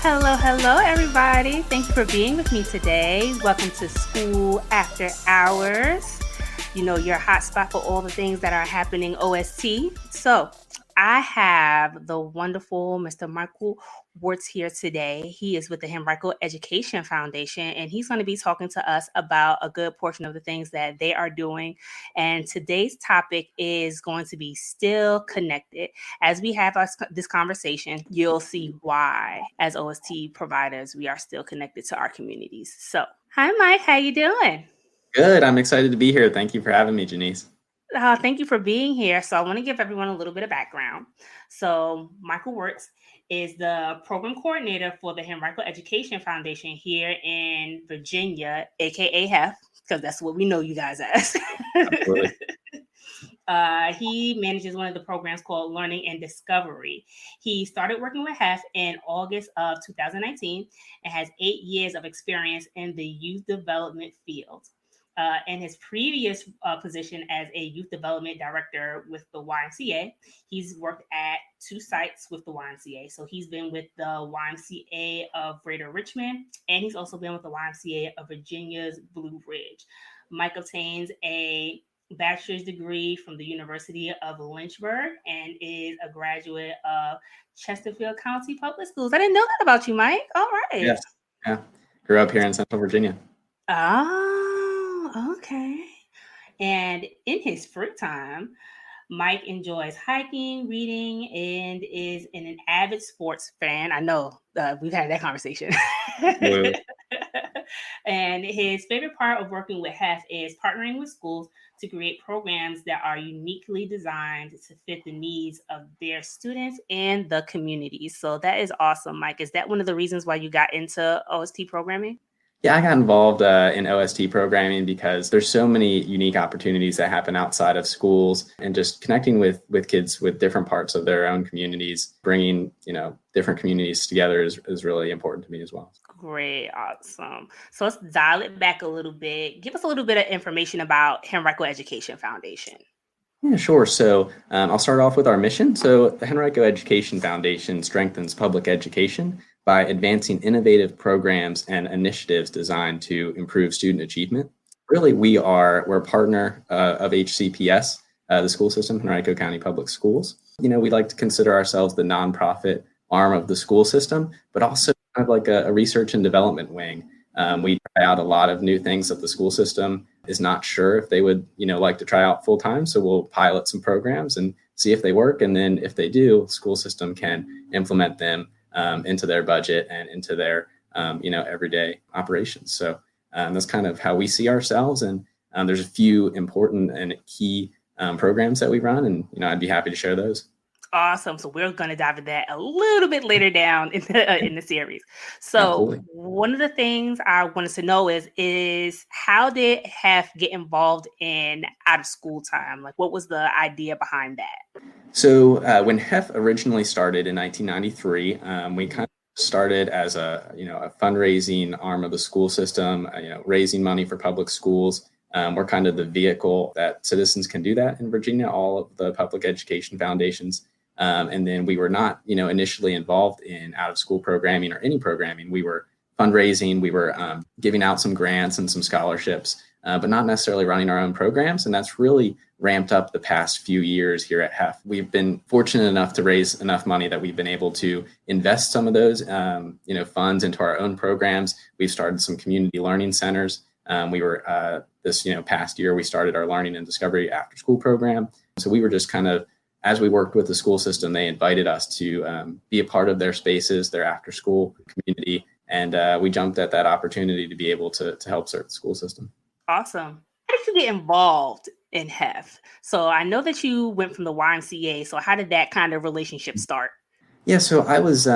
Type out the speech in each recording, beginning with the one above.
Hello, everybody. Thank you for being with me today. Welcome to School After Hours. You know, your hotspot for all the things that are happening OST. So I have the wonderful Mr. Michael Wertz here today. He is with the Henrico Education Foundation, and he's going to be talking to us about a good portion of the things that they are doing. And today's topic is going to be still connected. As we have this conversation, you'll see why, as OST providers, we are still connected to our communities. So, hi, Mike. How you doing? Good. I'm excited to be here. Thank you for having me, Janice. Thank you for being here. So I want to give everyone a little bit of background. So Michael Wertz is the program coordinator for the Henrico Education Foundation here in Virginia, aka HEF, because that's what we know you guys as. Absolutely. He manages one of the programs called Learning and Discovery. He started working with HEF in August of 2019 and has 8 years of experience in the youth development field. In his previous position as a youth development director with the YMCA, he's worked at 2 sites with the YMCA. So he's been with the YMCA of Greater Richmond, and he's also been with the YMCA of Virginia's Blue Ridge. Mike obtains a bachelor's degree from the University of Lynchburg and is a graduate of Chesterfield County Public Schools. I didn't know that about you, Mike. All right. Yes. Yeah. Grew up here in Central Virginia. Okay. And in his free time, Mike enjoys hiking, reading, and is an avid sports fan. I know we've had that conversation. And his favorite part of working with HEF is partnering with schools to create programs that are uniquely designed to fit the needs of their students and the community. So that is awesome, Mike. Is that one of the reasons why you got into OST programming? Yeah, I got involved in OST programming because there's so many unique opportunities that happen outside of schools, and just connecting with kids with different parts of their own communities, bringing, different communities together is really important to me as well. Great. Awesome. So let's dial it back a little bit. Give us a little bit of information about Henrico Education Foundation. Yeah, sure. So I'll start off with our mission. So the Henrico Education Foundation strengthens public education by advancing innovative programs and initiatives designed to improve student achievement. Really, we're a partner of HCPS, the school system, Henrico County Public Schools. We like to consider ourselves the nonprofit arm of the school system, but also kind of like a research and development wing. We try out a lot of new things that the school system is not sure if they would, like to try out full time. So we'll pilot some programs and see if they work. And then if they do, the school system can implement them into their budget and into their, everyday operations. So that's kind of how we see ourselves. And there's a few important and key programs that we run, and, I'd be happy to share those. Awesome. So we're going to dive into that a little bit later down in the series. So Absolutely. One of the things I wanted to know is how did HEF get involved in out of school time? Like, what was the idea behind that? So when HEF originally started in 1993, we kind of started as a fundraising arm of the school system, raising money for public schools. We're kind of the vehicle that citizens can do that in Virginia, all of the public education foundations. And then we were not, initially involved in out of school programming or any programming. We were fundraising, we were giving out some grants and some scholarships, but not necessarily running our own programs. And that's really ramped up the past few years here at HEF. We've been fortunate enough to raise enough money that we've been able to invest some of those, funds into our own programs. We've started some community learning centers. We were this past year, we started our Learning and Discovery after school program. So we were just kind of, as we worked with the school system, they invited us to be a part of their spaces, their after school community. And we jumped at that opportunity to be able to help serve the school system. Awesome. How did you get involved in HEF? So I know that you went from the YMCA. So how did that kind of relationship start? Yeah, so I was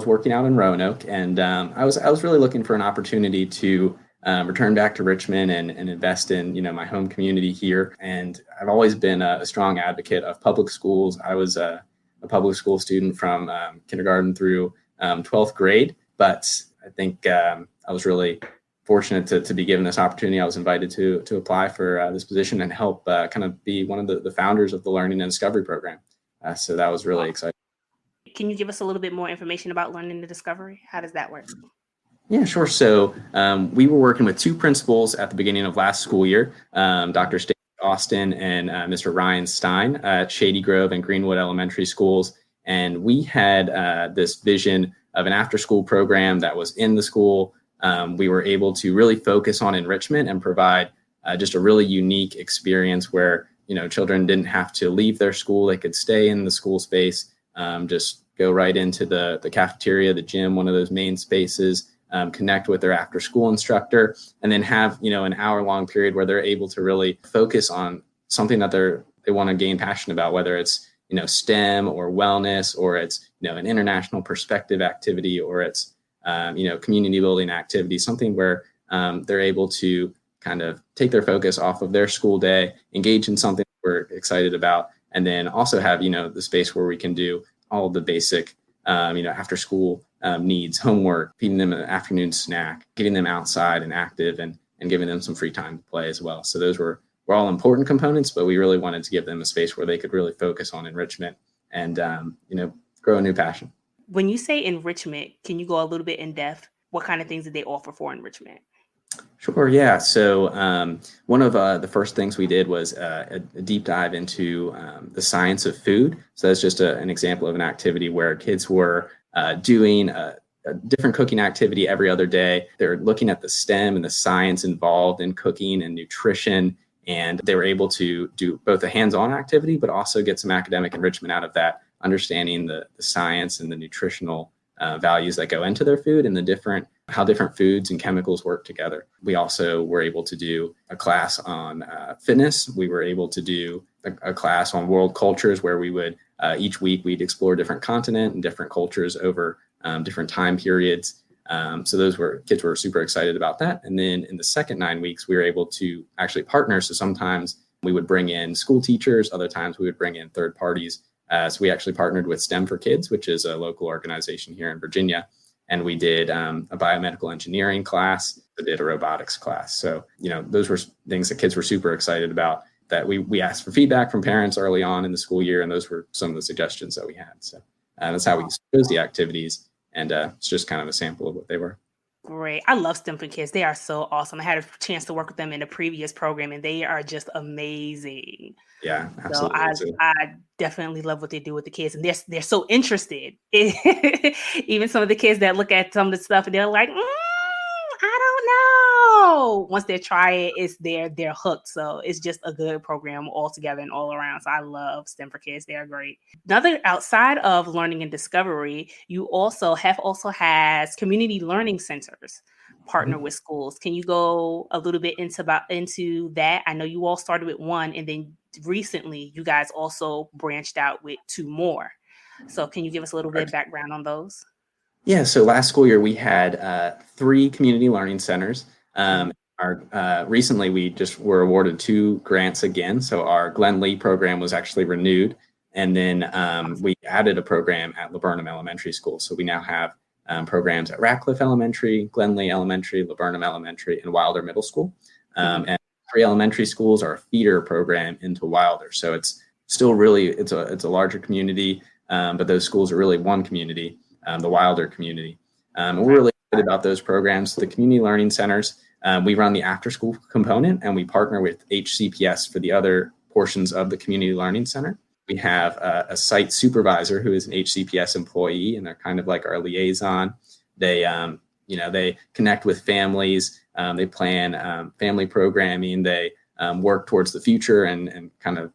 working out in Roanoke, and I was really looking for an opportunity to return back to Richmond and invest in, my home community here. And I've always been a strong advocate of public schools. I was a public school student from kindergarten through 12th grade, but I think I was really fortunate to be given this opportunity. I was invited to apply for this position and help kind of be one of the founders of the Learning and Discovery program. So that was really exciting. Can you give us a little bit more information about learning and discovery? How does that work? Yeah, sure. So we were working with two principals at the beginning of last school year, Dr. Stacey Austin and Mr. Ryan Stein at Shady Grove and Greenwood Elementary Schools. And we had this vision of an after-school program that was in the school. We were able to really focus on enrichment and provide just a really unique experience where, children didn't have to leave their school. They could stay in the school space, just go right into the cafeteria, the gym, one of those main spaces, connect with their after school instructor, and then have, an hour-long period where they're able to really focus on something that they want to gain passion about, whether it's, STEM or wellness, or it's, an international perspective activity, or it's, community building activity, something where they're able to kind of take their focus off of their school day, engage in something we're excited about, and then also have, the space where we can do all of the basic, after school needs, homework, feeding them an afternoon snack, getting them outside and active, and giving them some free time to play as well. So those were all important components, but we really wanted to give them a space where they could really focus on enrichment and, grow a new passion. When you say enrichment, can you go a little bit in depth? What kind of things did they offer for enrichment? Sure, yeah. So one of the first things we did was a deep dive into the science of food. So that's just an example of an activity where kids were doing a different cooking activity every other day. They're looking at the STEM and the science involved in cooking and nutrition, and they were able to do both a hands-on activity, but also get some academic enrichment out of that, understanding the science and the nutritional values that go into their food and how different foods and chemicals work together. We also were able to do a class on fitness. We were able to do a class on world cultures where we would each week we'd explore different continent and different cultures over different time periods. So kids were super excited about that. And then in the second 9 weeks, we were able to actually partner. So sometimes we would bring in school teachers. Other times we would bring in third parties. So we actually partnered with STEM for Kids, which is a local organization here in Virginia. And we did a biomedical engineering class. We did a robotics class. So, those were things that kids were super excited about, that we asked for feedback from parents early on in the school year. And those were some of the suggestions that we had. So that's how we chose the activities. And it's just kind of a sample of what they were. Great. I love STEM for Kids. They are so awesome. I had a chance to work with them in a previous program, and they are just amazing. Yeah, absolutely. So I definitely love what they do with the kids, and they're so interested. Even some of the kids that look at some of the stuff and they're like, I don't know. Once they try it, they're hooked. So it's just a good program altogether and all around. So I love STEM for Kids. They are great. Another, outside of learning and discovery, you also has community learning centers partner with schools. Can you go a little bit into that? I know you all started with one, and then recently you guys also branched out with 2 more. So can you give us a little bit of background on those? Yeah, so last school year we had 3 community learning centers. Recently we just were awarded 2 grants again. So our Glen Lee program was actually renewed. And then we added a program at Laburnum Elementary School. So we now have programs at Ratcliffe Elementary, Glen Lee Elementary, Laburnum Elementary, and Wilder Middle School. And 3 elementary schools are a feeder program into Wilder. So it's still really, it's a larger community, but those schools are really one community, the Wilder community. And we're really excited about those programs. The community learning centers, we run the after school component, and we partner with HCPS for the other portions of the community learning center. We have a site supervisor who is an HCPS employee, and they're kind of like our liaison. They, they connect with families. They plan family programming. They work towards the future, and kind of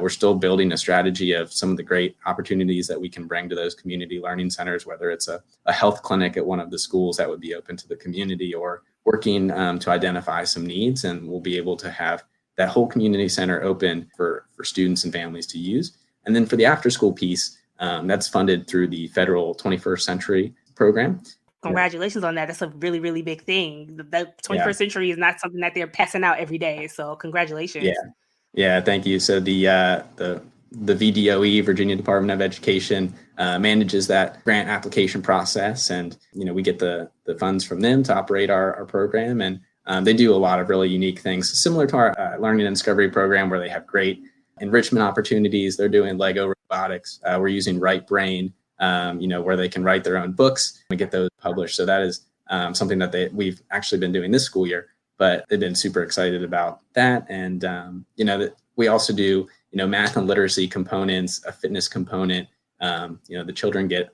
we're still building a strategy of some of the great opportunities that we can bring to those community learning centers, whether it's a health clinic at one of the schools that would be open to the community, or working to identify some needs, and we'll be able to have that whole community center open for students and families to use. And then for the after school piece, that's funded through the federal 21st Century program. Congratulations on that. That's a really, really big thing. The 21st century is not something that they're passing out every day. So congratulations. Yeah, thank you. So the VDOE, Virginia Department of Education, manages that grant application process. And, we get the funds from them to operate our program. And they do a lot of really unique things, similar to our learning and discovery program, where they have great enrichment opportunities. They're doing Lego robotics. We're using Right Brain where they can write their own books and get those published. So that is something that we've actually been doing this school year, but they've been super excited about that. And, that we also do, math and literacy components, a fitness component. The children get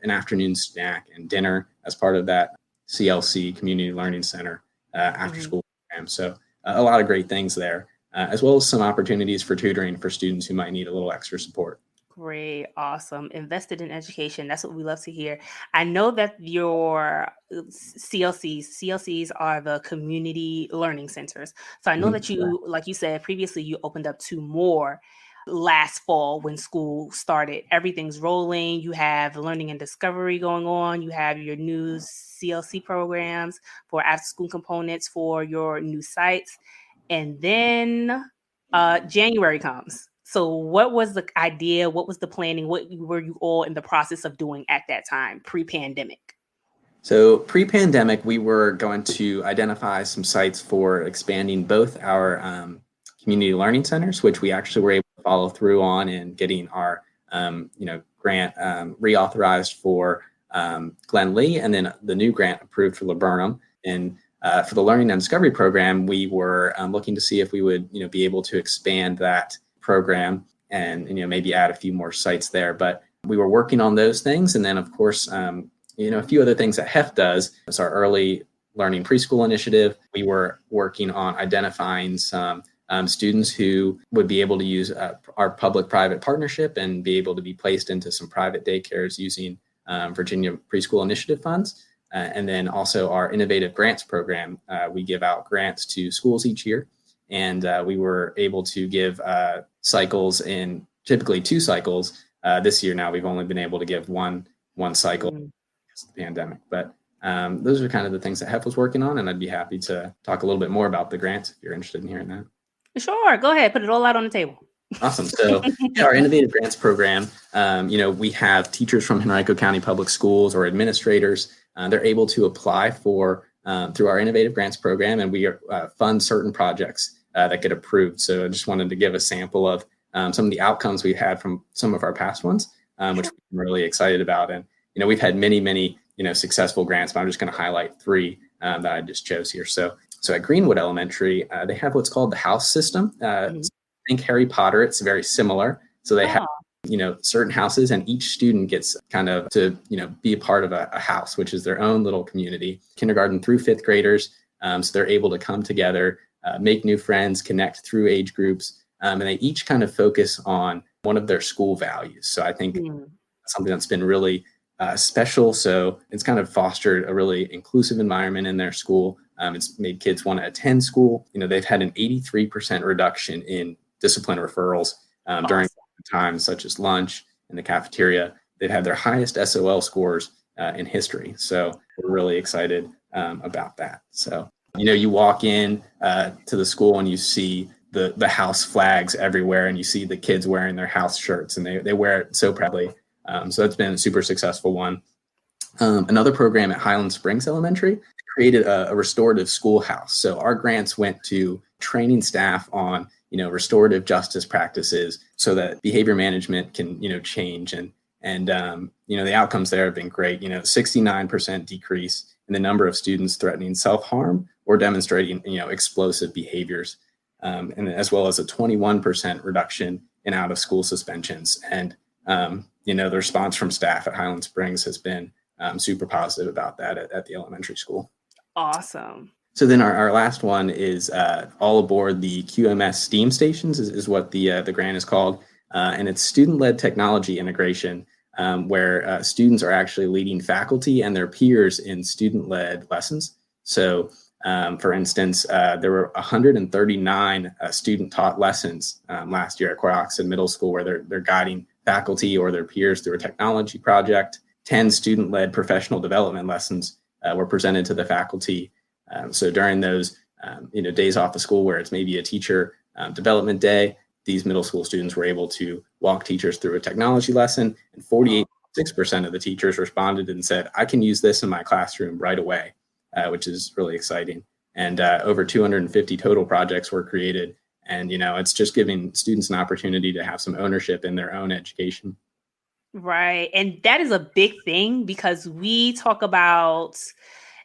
an afternoon snack and dinner as part of that CLC, Community Learning Center, after school program. So a lot of great things there, as well as some opportunities for tutoring for students who might need a little extra support. Great. Awesome. Invested in education. That's what we love to hear. I know that your CLCs are the community learning centers. So I know that you, like you said previously, you opened up 2 more last fall when school started. Everything's rolling. You have learning and discovery going on. You have your new CLC programs for after school components for your new sites. And then January comes. So what was the idea? What was the planning? What were you all in the process of doing at that time, pre-pandemic? So pre-pandemic, we were going to identify some sites for expanding both our community learning centers, which we actually were able to follow through on and getting our grant reauthorized for Glen Lee, and then the new grant approved for Laburnum. And for the Learning and Discovery program, we were looking to see if we would be able to expand that program and maybe add a few more sites there. But we were working on those things, and then of course a few other things that HEF does. It's our early learning preschool initiative. We were working on identifying some students who would be able to use our public-private partnership and be able to be placed into some private daycares using Virginia Preschool Initiative funds. And then also our innovative grants program. We give out grants to schools each year. And we were able to give cycles in typically 2 cycles. This year now we've only been able to give one cycle because of the pandemic. But those are kind of the things that HEF was working on, and I'd be happy to talk a little bit more about the grants if you're interested in hearing that. Sure, go ahead, put it all out on the table. Awesome. So our innovative grants program, we have teachers from Henrico County Public Schools or administrators. They're able to apply for through our innovative grants program, and we fund certain projects that get approved. So I just wanted to give a sample of some of the outcomes we've had from some of our past ones, which we're really excited about. And, we've had many, successful grants, but I'm just going to highlight 3 that I just chose here. So at Greenwood Elementary, they have what's called the house system. Think Harry Potter, it's very similar. So they have, certain houses, and each student gets kind of to, be a part of a house, which is their own little community, kindergarten through 5th graders. So they're able to come together, make new friends, connect through age groups, and they each kind of focus on one of their school values. So I think something that's been really special. So it's kind of fostered a really inclusive environment in their school. It's made kids want to attend school. They've had an 83% reduction in discipline referrals during times such as lunch in the cafeteria. They've had their highest SOL scores in history. So we're really excited about that. So, you walk in to the school and you see the house flags everywhere, and you see the kids wearing their house shirts, and they wear it so proudly. So that's been a super successful one. Another program at Highland Springs Elementary created a restorative schoolhouse. So our grants went to training staff on, restorative justice practices so that behavior management can, change. And the outcomes there have been great. 69% decrease in the number of students threatening self-harm or demonstrating, explosive behaviors, and as well as a 21% reduction in out-of-school suspensions. And, the response from staff at Highland Springs has been super positive about that at the elementary school. Awesome. So then our last one is all aboard the QMS STEAM stations is what the grant is called. And it's student-led technology integration, where students are actually leading faculty and their peers in student-led lessons. So for instance, there were 139 student-taught lessons last year at Coyoxid Middle School, where they're guiding faculty or their peers through a technology project. 10 student-led professional development lessons were presented to the faculty. So during those, days off of school where it's maybe a teacher development day, these middle school students were able to walk teachers through a technology lesson, and 48.6% of the teachers responded and said, I can use this in my classroom right away, which is really exciting. And over 250 total projects were created. And, it's just giving students an opportunity to have some ownership in their own education. Right. And that is a big thing because we talk about,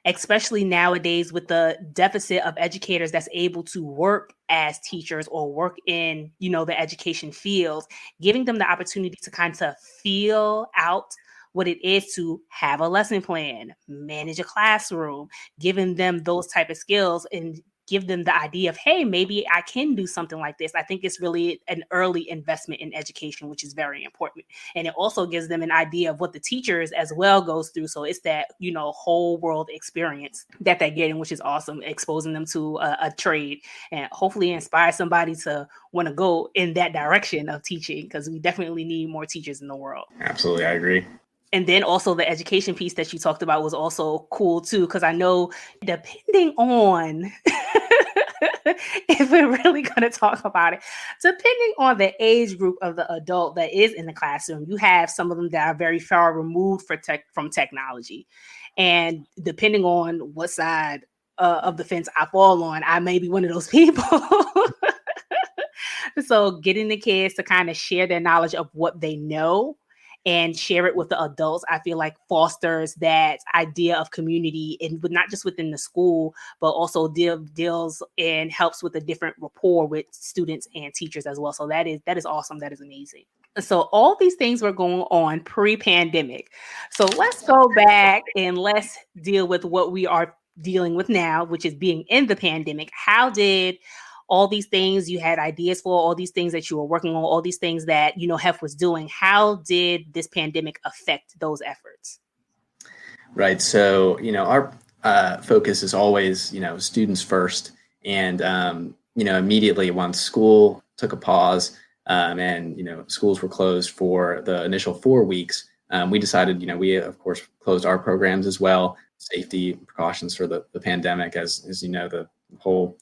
especially nowadays with the deficit of educators that's able to work as teachers or work in, the education field, giving them the opportunity to kind of feel out what it is to have a lesson plan, manage a classroom, giving them those type of skills and give them the idea of, hey, maybe I can do something like this. I think it's really an early investment in education, which is very important. And it also gives them an idea of what the teachers as well goes through. So it's that, whole world experience that they're getting, which is awesome, exposing them to a trade and hopefully inspire somebody to want to go in that direction of teaching, because we definitely need more teachers in the world. Absolutely, I agree. And then also the education piece that you talked about was also cool too, because I know depending on if we're really going to talk about it, depending on the age group of the adult that is in the classroom, you have some of them that are very far removed from technology. And depending on what side of the fence I fall on, I may be one of those people. So getting the kids to kind of share their knowledge of what they know and share it with the adults, I feel like fosters that idea of community, and not just within the school, but also deals and helps with a different rapport with students and teachers as well. So that is awesome. That is amazing. So all these things were going on pre-pandemic. So let's go back and let's deal with what we are dealing with now, which is being in the pandemic. How did all these things you had ideas for, all these things that you were working on, all these things that, HEF was doing, how did this pandemic affect those efforts? Right. So, our focus is always, students first. And, immediately once school took a pause and, schools were closed for the initial 4 weeks, we decided, we, of course, closed our programs as well. Safety precautions for the pandemic, as the whole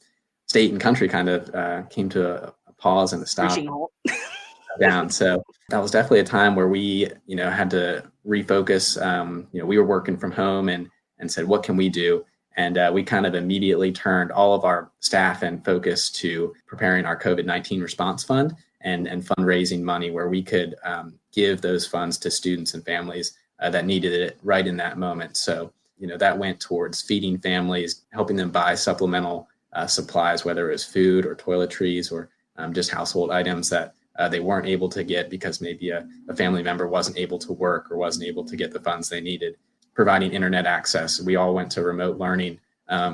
state and country kind of came to a pause and a stop down. So that was definitely a time where we, had to refocus. We were working from home and said, what can we do? And we kind of immediately turned all of our staff and focus to preparing our COVID-19 response fund and fundraising money where we could give those funds to students and families that needed it right in that moment. So, that went towards feeding families, helping them buy supplemental supplies, whether it was food or toiletries or just household items that they weren't able to get because maybe a family member wasn't able to work or wasn't able to get the funds they needed. Providing internet access. We all went to remote learning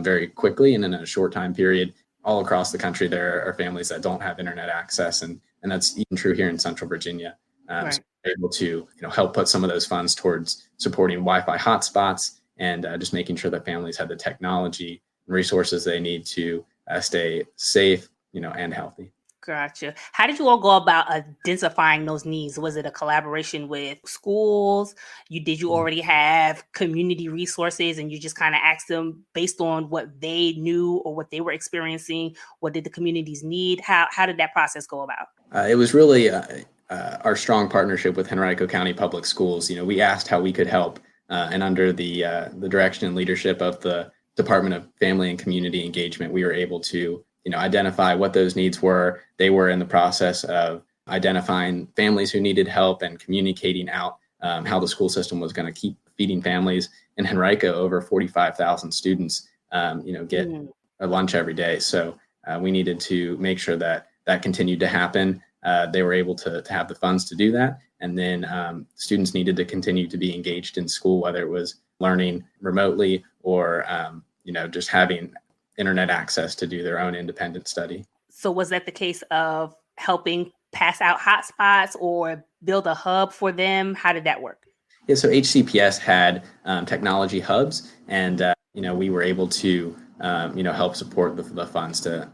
very quickly and in a short time period. All across the country, there are families that don't have internet access, and that's even true here in Central Virginia. Right. So we're able to help put some of those funds towards supporting Wi-Fi hotspots and just making sure that families have the technology and resources they need to stay safe, and healthy. Gotcha. How did you all go about identifying those needs? Was it a collaboration with schools? Did you already have community resources and you just kind of asked them based on what they knew or what they were experiencing? What did the communities need? How did that process go about? It was really our strong partnership with Henrico County Public Schools. We asked how we could help, and under the direction and leadership of the Department of Family and Community Engagement, we were able to identify what those needs were. They were in the process of identifying families who needed help and communicating out how the school system was going to keep feeding families. In Henrico, over 45,000 students, get a lunch every day. So we needed to make sure that continued to happen. They were able to have the funds to do that. And then students needed to continue to be engaged in school, whether it was learning remotely or, just having internet access to do their own independent study. So was that the case of helping pass out hotspots or build a hub for them? How did that work? Yeah, so HCPS had technology hubs, and we were able to help support the funds to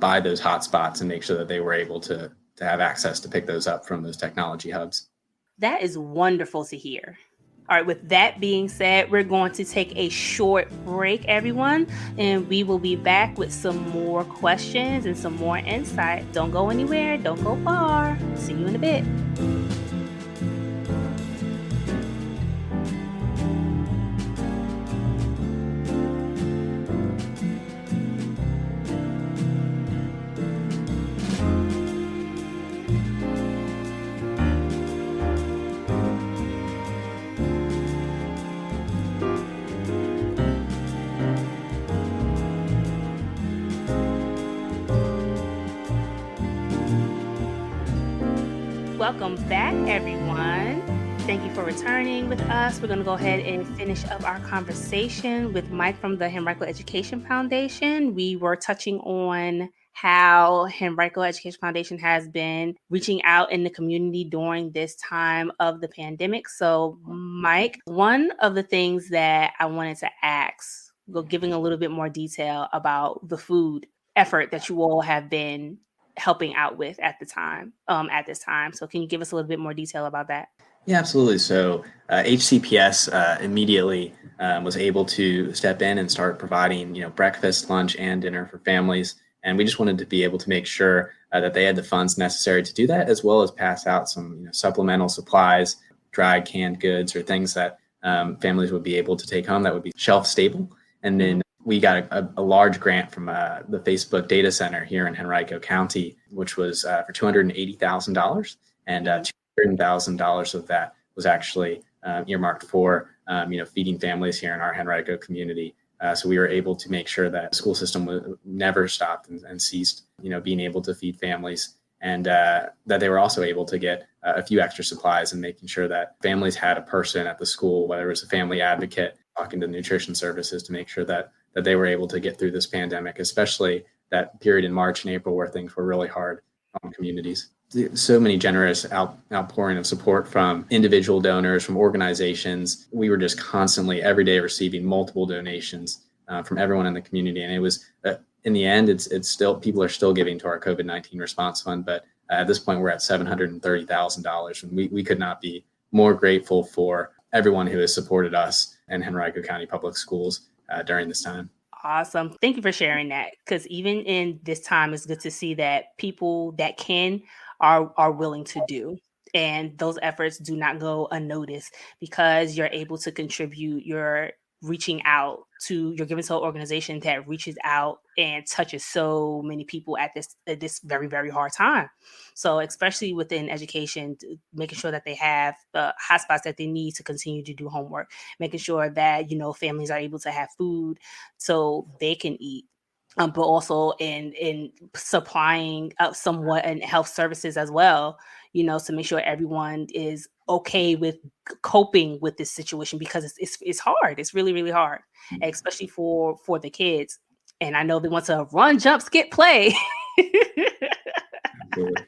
buy those hotspots and make sure that they were able to have access to pick those up from those technology hubs. That is wonderful to hear. All right, with that being said, we're going to take a short break, everyone, and we will be back with some more questions and some more insight. Don't go anywhere. Don't go far. See you in a bit. Welcome back, everyone. Thank you for returning with us. We're going to go ahead and finish up our conversation with Mike from the Henrico Education Foundation. We were touching on how Henrico Education Foundation has been reaching out in the community during this time of the pandemic. So, Mike, one of the things that I wanted to ask, giving a little bit more detail about the food effort that you all have been helping out with at this time. So can you give us a little bit more detail about that? Yeah, absolutely. So HCPS immediately was able to step in and start providing, breakfast, lunch, and dinner for families. And we just wanted to be able to make sure that they had the funds necessary to do that, as well as pass out some supplemental supplies, dried canned goods, or things that families would be able to take home that would be shelf stable. And then we got a large grant from the Facebook data center here in Henrico County, which was for $280,000, and $200,000 of that was actually earmarked for feeding families here in our Henrico community. So we were able to make sure that the school system never stopped and ceased, being able to feed families, and that they were also able to get a few extra supplies, and making sure that families had a person at the school, whether it was a family advocate, talking to nutrition services to make sure that they were able to get through this pandemic, especially that period in March and April where things were really hard on communities. So many generous outpouring of support from individual donors, from organizations. We were just constantly every day receiving multiple donations from everyone in the community. And it was, in the end, it's still, people are still giving to our COVID-19 response fund. But at this point, we're at $730,000. And we could not be more grateful for everyone who has supported us and Henrico County Public Schools during this time. Awesome. Thank you for sharing that, because even in this time, it's good to see that people that can are willing to do. And those efforts do not go unnoticed, because you're able to contribute. You're reaching out to, you're giving to an organization that reaches out and touches so many people at this very, very hard time. So especially within education, making sure that they have the hotspots that they need to continue to do homework, making sure that, families are able to have food so they can eat. But also in supplying somewhat in health services as well, to make sure everyone is okay with coping with this situation, because it's hard. It's really, really hard, especially for the kids. And I know they want to run, jump, skip, play. Absolutely.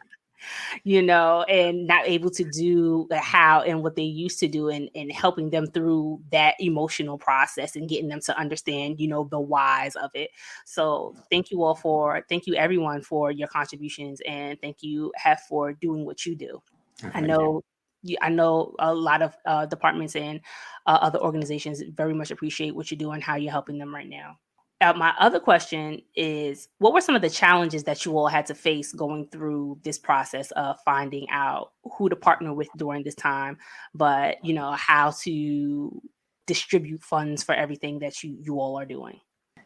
And not able to do how and what they used to do, and helping them through that emotional process and getting them to understand, the whys of it. So thank you everyone for your contributions, and thank you, Hef, for doing what you do. I know a lot of departments and other organizations very much appreciate what you do and how you're helping them right now. My other question is, what were some of the challenges that you all had to face going through this process of finding out who to partner with during this time, but, how to distribute funds for everything that you all are doing?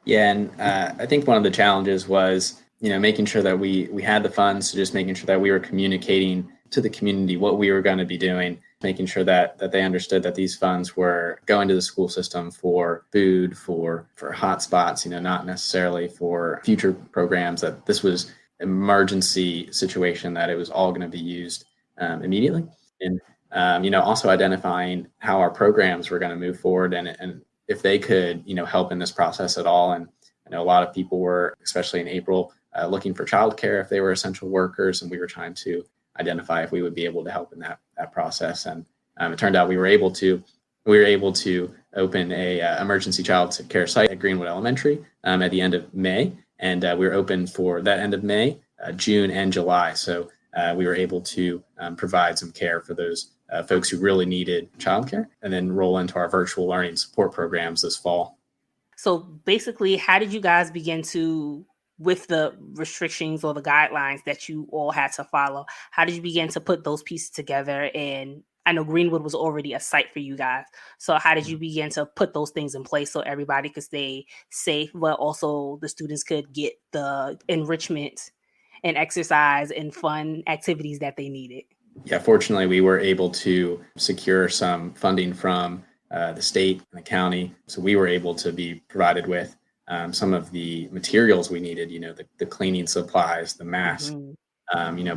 Yeah, and I think one of the challenges was, making sure that we had the funds, so just making sure that we were communicating to the community what we were going to be doing, making sure that they understood that these funds were going to the school system for food, for hotspots, not necessarily for future programs, that this was an emergency situation, that it was all going to be used immediately. And, also identifying how our programs were going to move forward, and if they could, help in this process at all. And I know a lot of people were, especially in April, looking for childcare if they were essential workers, and we were trying to identify if we would be able to help in that process. And it turned out we were able to open a emergency child care site at Greenwood Elementary at the end of May. And we were open for that end of May, June, and July. So we were able to provide some care for those folks who really needed childcare, and then roll into our virtual learning support programs this fall. So basically, how did you guys begin to, with the restrictions or the guidelines that you all had to follow, how did you begin to put those pieces together? And I know Greenwood was already a site for you guys. So how did you begin to put those things in place so everybody could stay safe, but also the students could get the enrichment and exercise and fun activities that they needed? Yeah, fortunately, we were able to secure some funding from the state and the county. So we were able to be provided with some of the materials we needed, the cleaning supplies, the masks,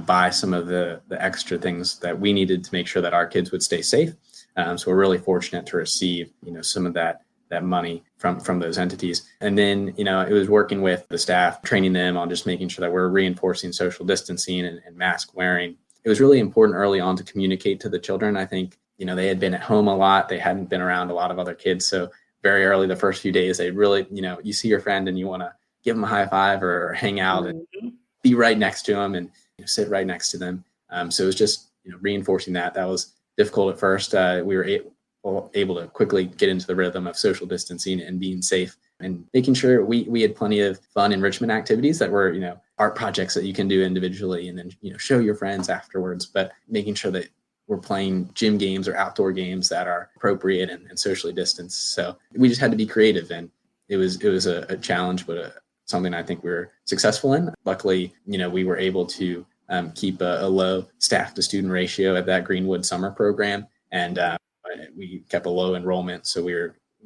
buy some of the extra things that we needed to make sure that our kids would stay safe. So we're really fortunate to receive, some of that money from those entities. And then, it was working with the staff, training them on just making sure that we're reinforcing social distancing and mask wearing. It was really important early on to communicate to the children. I think, they had been at home a lot. They hadn't been around a lot of other kids. So very early, the first few days, they really, you see your friend and you want to give them a high five or hang out and be right next to them and sit right next to them. So it was just, reinforcing that. That was difficult at first. We were able to quickly get into the rhythm of social distancing and being safe and making sure we had plenty of fun enrichment activities that were, art projects that you can do individually and then, show your friends afterwards, but making sure that we're playing gym games or outdoor games that are appropriate and socially distanced. So we just had to be creative, and it was a challenge, but something I think we were successful in. Luckily, we were able to keep a low staff to student ratio at that Greenwood summer program, and we kept a low enrollment. So we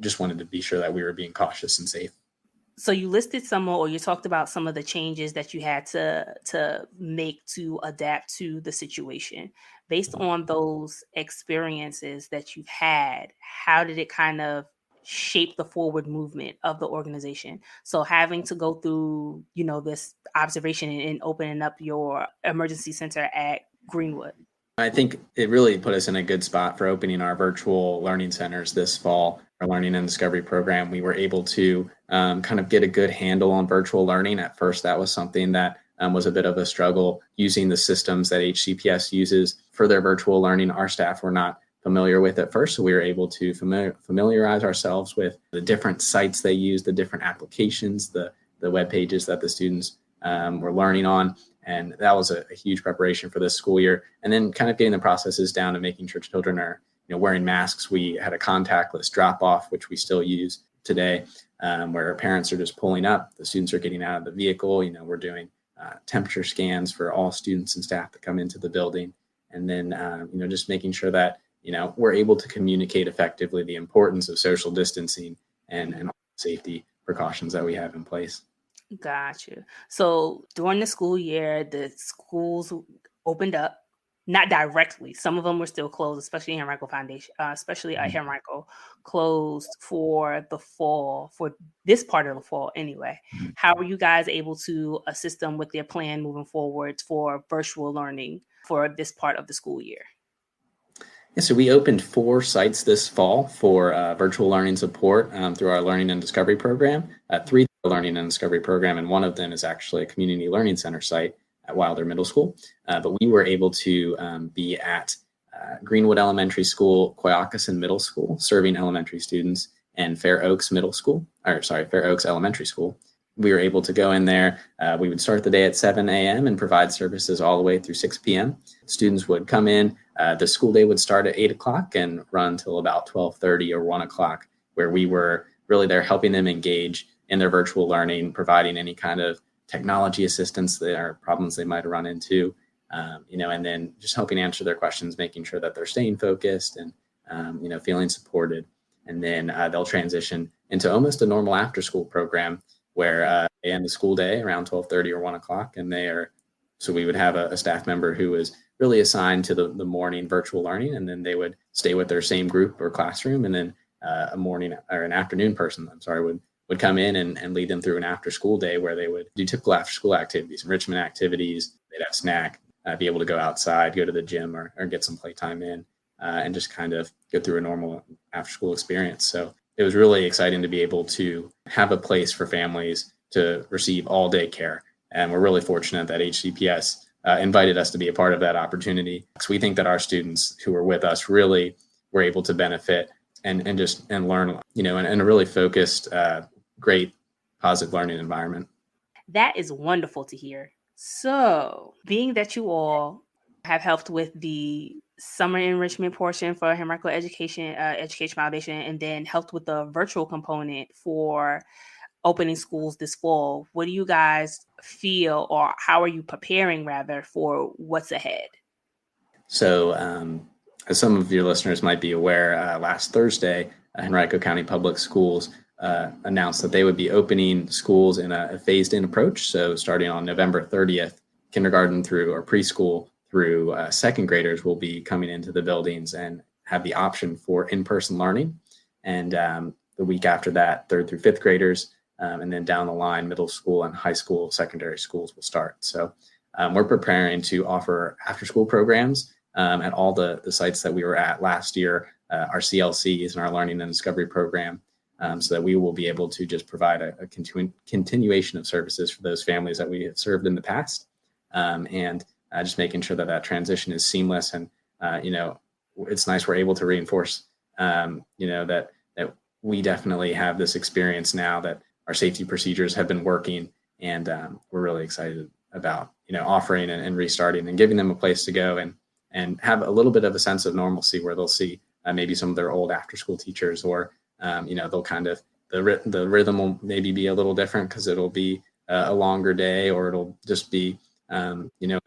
just wanted to be sure that we were being cautious and safe. So you listed you talked about some of the changes that you had to make to adapt to the situation. Based on those experiences that you've had, how did it kind of shape the forward movement of the organization? So having to go through, this observation and opening up your emergency center at Greenwood. I think it really put us in a good spot for opening our virtual learning centers this fall. Our Learning and Discovery program, we were able to kind of get a good handle on virtual learning. At first, that was something that was a bit of a struggle using the systems that HCPS uses for their virtual learning. Our staff were not familiar with at first, so we were able to familiarize ourselves with the different sites they use, the different applications, the web pages that the students were learning on. And that was a huge preparation for this school year. And then kind of getting the processes down and making sure children are wearing masks. We had a contactless drop-off, which we still use today, where parents are just pulling up. The students are getting out of the vehicle. We're doing temperature scans for all students and staff that come into the building. And then, just making sure that, we're able to communicate effectively the importance of social distancing and all the safety precautions that we have in place. Gotcha. So during the school year, the schools opened up, not directly. Some of them were still closed, especially Henrico Foundation, especially at Henrico, closed for the fall, for this part of the fall anyway. How were you guys able to assist them with their plan moving forward for virtual learning for this part of the school year? Yeah, so we opened 4 sites this fall for virtual learning support through our Learning and Discovery program, 3 Learning and Discovery program, and one of them is actually a community learning center site at Wilder Middle School. But we were able to be at Greenwood Elementary School, Coyoacasson Middle School, serving elementary students, and Fair Oaks Elementary School. We were able to go in there. We would start the day at 7 a.m. and provide services all the way through 6 p.m. Students would come in. The school day would start at 8 o'clock and run till about 12:30 or 1 o'clock, where we were really there helping them engage in their virtual learning, providing any kind of technology assistance that are problems they might run into, and then just helping answer their questions, making sure that they're staying focused and, feeling supported. And then they'll transition into almost a normal after-school program where they end the school day around 12:30 or 1 o'clock. And so we would have a staff member who was really assigned to the morning virtual learning, and then they would stay with their same group or classroom. And then a morning or an afternoon person, would come in and lead them through an after-school day where they would do typical after-school activities, enrichment activities. They'd have snack, be able to go outside, go to the gym or get some playtime in, and just kind of go through a normal after-school experience. So it was really exciting to be able to have a place for families to receive all-day care. And we're really fortunate that HCPS invited us to be a part of that opportunity. So we think that our students who were with us really were able to benefit and learn, in a really focused, great, positive learning environment. That is wonderful to hear. So, being that you all have helped with the summer enrichment portion for Henrico Education Foundation, and then helped with the virtual component for opening schools this fall, what do you guys feel, or how are you preparing rather for what's ahead? So, as some of your listeners might be aware, last Thursday, Henrico County Public Schools announced that they would be opening schools in a phased-in approach. So starting on November 30th, kindergarten through or preschool through second graders will be coming into the buildings and have the option for in-person learning. And the week after that, third through fifth graders, and then down the line, middle school and high school, secondary schools will start. So we're preparing to offer after-school programs at all the sites that we were at last year, our CLCs and our Learning and Discovery program, so that we will be able to just provide a continuation of services for those families that we have served in the past, and just making sure that transition is seamless. And it's nice we're able to reinforce, that we definitely have this experience now, that our safety procedures have been working, and we're really excited about offering and restarting and giving them a place to go and have a little bit of a sense of normalcy, where they'll see maybe some of their old after school teachers, or they'll kind of the rhythm will maybe be a little different because it'll be a longer day, or it'll just be a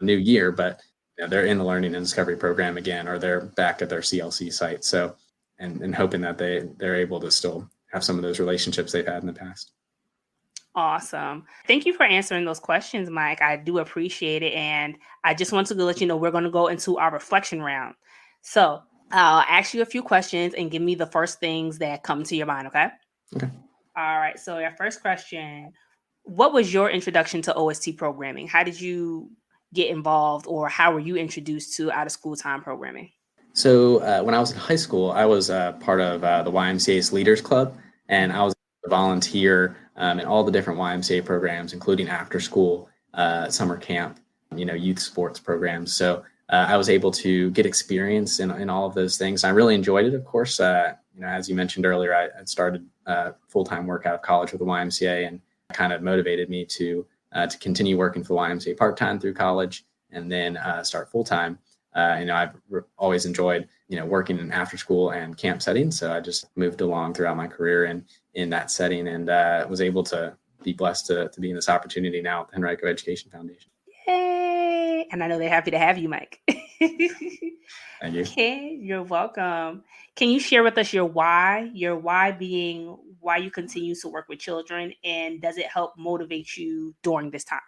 new year, but they're in the Learning and Discovery program again, or they're back at their CLC site. So and hoping that they're able to still have some of those relationships they've had in the past. Awesome. Thank you for answering those questions, Mike. I do appreciate it. And I just want to let you know, we're going to go into our reflection round. So I'll ask you a few questions and give me the first things that come to your mind. Okay. Okay. All right. So your first question, what was your introduction to OST programming? How did you get involved, or how were you introduced to out of school time programming? So when I was in high school, I was part of the YMCA's Leaders Club, and I was a volunteer in all the different YMCA programs, including after school, summer camp, youth sports programs. So I was able to get experience in all of those things. I really enjoyed it. Of course, as you mentioned earlier, I started full-time work out of college with the YMCA, and kind of motivated me to continue working for the YMCA part-time through college, and then start full-time. I've always enjoyed, working in after school and camp settings. So I just moved along throughout my career in that setting, and was able to be blessed to be in this opportunity now with Henrico Education Foundation. Yay! And I know they're happy to have you, Mike. Thank you. Okay, you're welcome. Can you share with us your why being why you continue to work with children, and does it help motivate you during this time?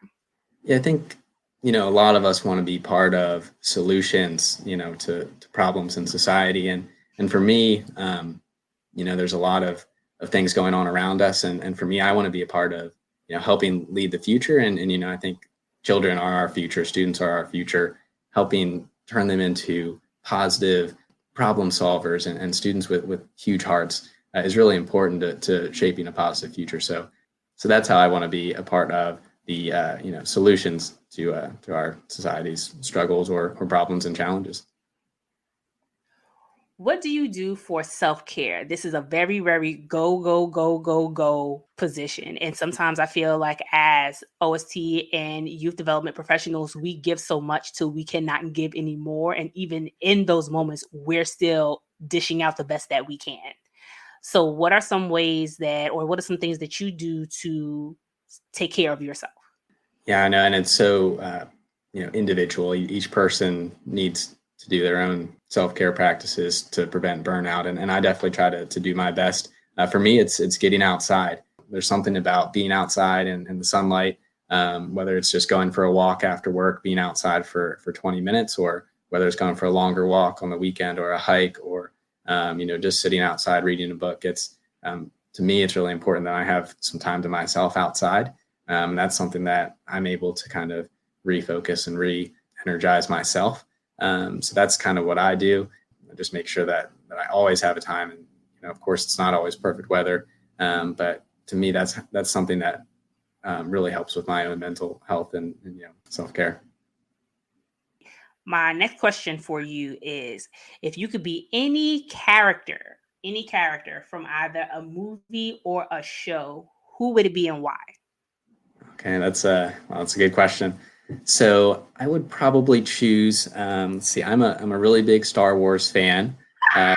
Yeah, I think, a lot of us want to be part of solutions, to problems in society. And for me, there's a lot of things going on around us. And for me, I want to be a part of, helping lead the future. And I think children are our future, students are our future, helping turn them into positive problem solvers and students with huge hearts is really important to shaping a positive future. So that's how I want to be a part of the solutions to our society's struggles or problems and challenges. What do you do for self-care? This is a very, very go position. And sometimes I feel like as OST and youth development professionals, we give so much till we cannot give anymore. And even in those moments, we're still dishing out the best that we can. So what are some ways what are some things that you do to take care of yourself? Yeah, I know. And it's so, individual. Each person needs to do their own self-care practices to prevent burnout. And I definitely try to do my best. For me, it's getting outside. There's something about being outside and the sunlight, whether it's just going for a walk after work, being outside for 20 minutes, or whether it's going for a longer walk on the weekend, or a hike, or, just sitting outside reading a book. It's, to me, it's really important that I have some time to myself outside. That's something that I'm able to kind of refocus and re-energize myself. So that's kind of what I do. I just make sure that I always have a time. And, of course, it's not always perfect weather. But to me, that's something that really helps with my own mental health and self-care. My next question for you is, if you could be any character from either a movie or a show, who would it be and why? Okay, that's a good question. So I would probably choose. Let's see, I'm a really big Star Wars fan. I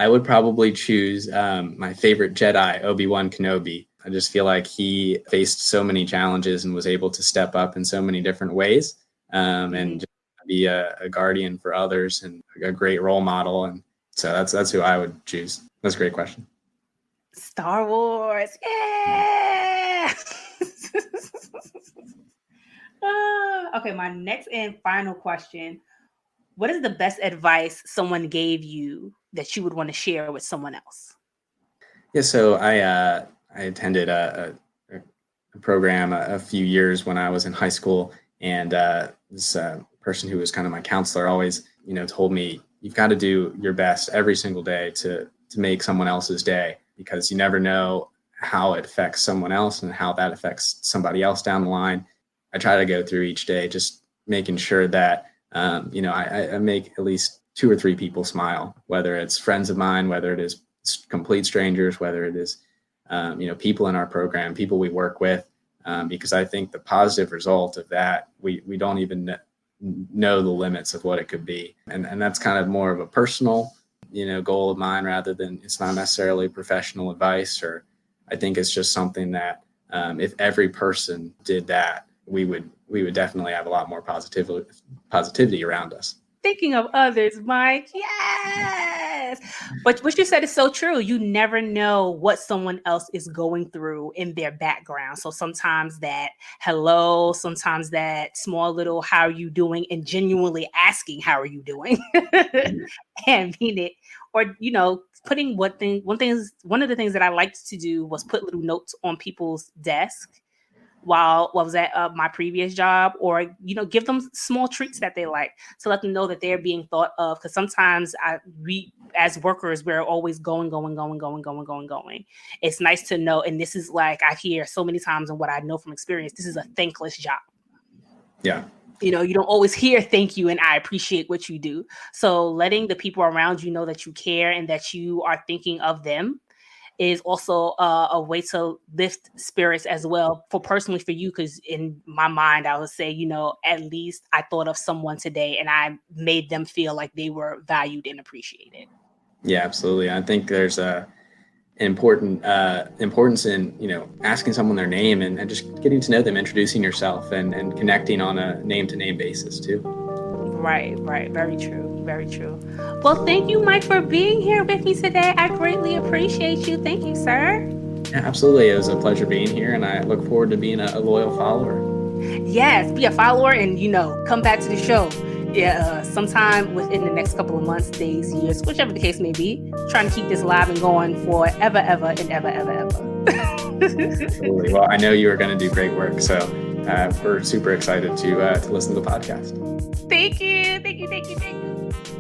would probably choose my favorite Jedi, Obi-Wan Kenobi. I just feel like he faced so many challenges and was able to step up in so many different ways, and just be a guardian for others and a great role model. And so that's who I would choose. That's a great question. Star Wars, yeah. Okay, my next and final question. What is the best advice someone gave you that you would want to share with someone else? Yeah, so I attended a program a few years when I was in high school, and this person who was kind of my counselor always, told me you've got to do your best every single day to make someone else's day, because you never know how it affects someone else and how that affects somebody else down the line. I try to go through each day just making sure that I make at least 2 or 3 people smile, whether it's friends of mine, whether it is complete strangers, whether it is people in our program, people we work with, because I think the positive result of that, we don't even know the limits of what it could be. And that's kind of more of a personal, goal of mine, rather than, it's not necessarily professional advice, or I think it's just something that if every person did that, we would definitely have a lot more positivity around us. Thinking of others, Mike. Yes. But what you said is so true. You never know what someone else is going through in their background. So sometimes that hello, sometimes that small little how are you doing, and genuinely asking how are you doing and mean it. Or, putting one of the things that I liked to do was put little notes on people's desk while I was at my previous job, or, give them small treats that they like, to let them know that they're being thought of. Because sometimes we as workers, we're always going. It's nice to know. And this is like, I hear so many times, and what I know from experience, this is a thankless job. Yeah. You don't always hear thank you and I appreciate what you do. So letting the people around you know that you care and that you are thinking of them is also a way to lift spirits as well, for you. Because in my mind, I would say, at least I thought of someone today and I made them feel like they were valued and appreciated. Yeah, absolutely. I think there's an importance in, asking someone their name and just getting to know them, introducing yourself and connecting on a name-to-name basis too. Right. Very true. Well, thank you, Mike, for being here with me today. I greatly appreciate you. Thank you, sir. Yeah, absolutely. It was a pleasure being here, and I look forward to being a loyal follower. Yes, be a follower and, come back to the show. Yeah, sometime within the next couple of months, days, years, whichever the case may be. Trying to keep this live and going for ever and ever. Absolutely. Well, I know you are going to do great work, so we're super excited to listen to the podcast. Thank you.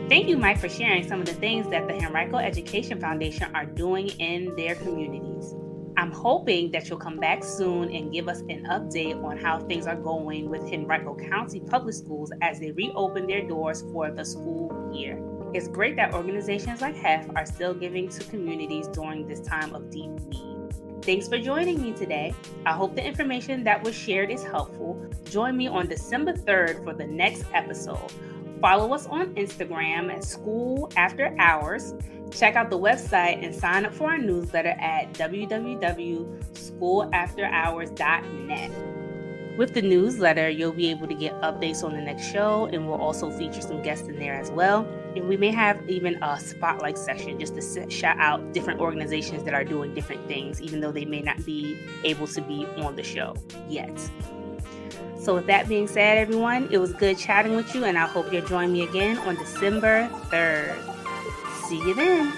Thank you, Mike, for sharing some of the things that the Henrico Education Foundation are doing in their communities. I'm hoping that you'll come back soon and give us an update on how things are going with Henrico County Public Schools as they reopen their doors for the school year. It's great that organizations like HEF are still giving to communities during this time of deep need. Thanks for joining me today. I hope the information that was shared is helpful. Join me on December 3rd for the next episode. Follow us on Instagram at School After Hours. Check out the website and sign up for our newsletter at www.schoolafterhours.net. With the newsletter, you'll be able to get updates on the next show, and we'll also feature some guests in there as well. And we may have even a spotlight session just to shout out different organizations that are doing different things, even though they may not be able to be on the show yet. So with that being said, everyone, it was good chatting with you, and I hope you'll join me again on December 3rd. See you then.